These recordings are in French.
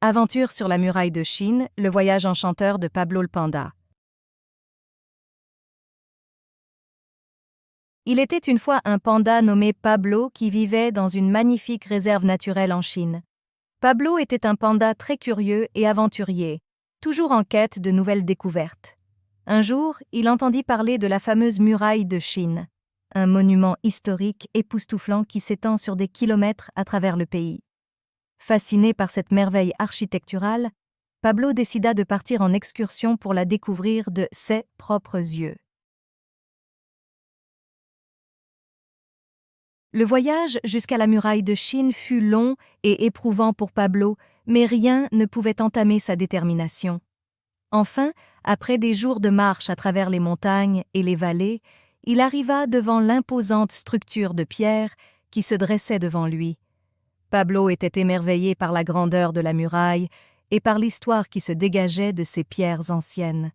Aventure sur la muraille de Chine, le voyage enchanteur de Pablo le panda. Il était une fois un panda nommé Pablo qui vivait dans une magnifique réserve naturelle en Chine. Pablo était un panda très curieux et aventurier, toujours en quête de nouvelles découvertes. Un jour, il entendit parler de la fameuse muraille de Chine, un monument historique époustouflant qui s'étend sur des kilomètres à travers le pays. Fasciné par cette merveille architecturale, Pablo décida de partir en excursion pour la découvrir de ses propres yeux. Le voyage jusqu'à la muraille de Chine fut long et éprouvant pour Pablo, mais rien ne pouvait entamer sa détermination. Enfin, après des jours de marche à travers les montagnes et les vallées, il arriva devant l'imposante structure de pierre qui se dressait devant lui. Pablo était émerveillé par la grandeur de la muraille et par l'histoire qui se dégageait de ces pierres anciennes.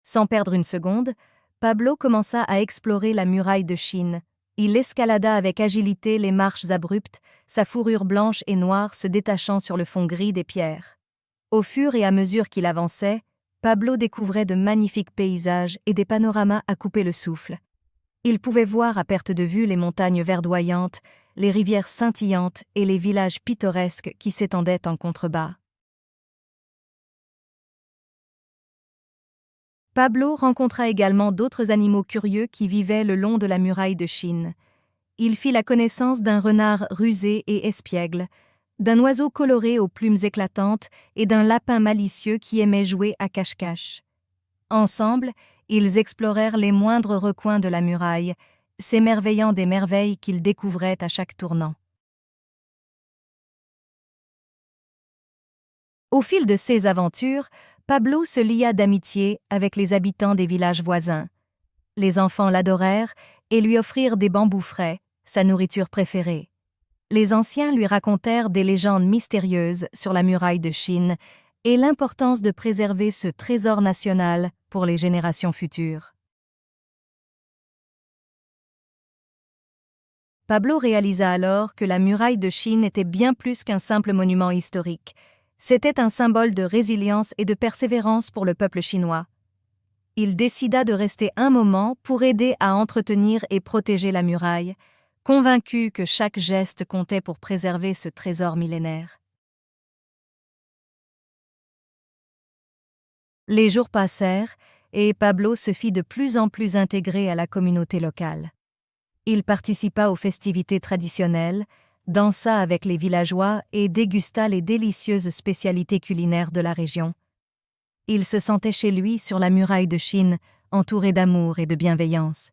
Sans perdre une seconde, Pablo commença à explorer la muraille de Chine. Il escalada avec agilité les marches abruptes, sa fourrure blanche et noire se détachant sur le fond gris des pierres. Au fur et à mesure qu'il avançait, Pablo découvrait de magnifiques paysages et des panoramas à couper le souffle. Il pouvait voir à perte de vue les montagnes verdoyantes, les rivières scintillantes et les villages pittoresques qui s'étendaient en contrebas. Pablo rencontra également d'autres animaux curieux qui vivaient le long de la muraille de Chine. Il fit la connaissance d'un renard rusé et espiègle, d'un oiseau coloré aux plumes éclatantes et d'un lapin malicieux qui aimait jouer à cache-cache. Ensemble, ils explorèrent les moindres recoins de la muraille, s'émerveillant des merveilles qu'ils découvraient à chaque tournant. Au fil de ces aventures, Pablo se lia d'amitié avec les habitants des villages voisins. Les enfants l'adorèrent et lui offrirent des bambous frais, sa nourriture préférée. Les anciens lui racontèrent des légendes mystérieuses sur la muraille de Chine et l'importance de préserver ce trésor national pour les générations futures. Pablo réalisa alors que la muraille de Chine était bien plus qu'un simple monument historique. C'était un symbole de résilience et de persévérance pour le peuple chinois. Il décida de rester un moment pour aider à entretenir et protéger la muraille, convaincu que chaque geste comptait pour préserver ce trésor millénaire. Les jours passèrent et Pablo se fit de plus en plus intégré à la communauté locale. Il participa aux festivités traditionnelles, dansa avec les villageois et dégusta les délicieuses spécialités culinaires de la région. Il se sentait chez lui sur la muraille de Chine, entouré d'amour et de bienveillance.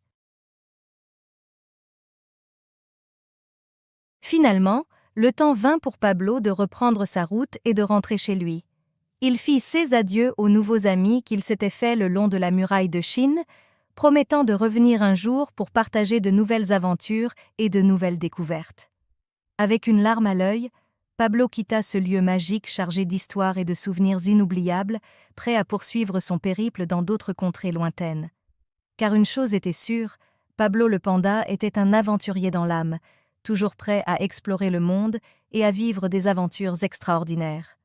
Finalement, le temps vint pour Pablo de reprendre sa route et de rentrer chez lui. Il fit ses adieux aux nouveaux amis qu'il s'était faits le long de la muraille de Chine, promettant de revenir un jour pour partager de nouvelles aventures et de nouvelles découvertes. Avec une larme à l'œil, Pablo quitta ce lieu magique chargé d'histoires et de souvenirs inoubliables, prêt à poursuivre son périple dans d'autres contrées lointaines. Car une chose était sûre, Pablo le panda était un aventurier dans l'âme, toujours prêt à explorer le monde et à vivre des aventures extraordinaires.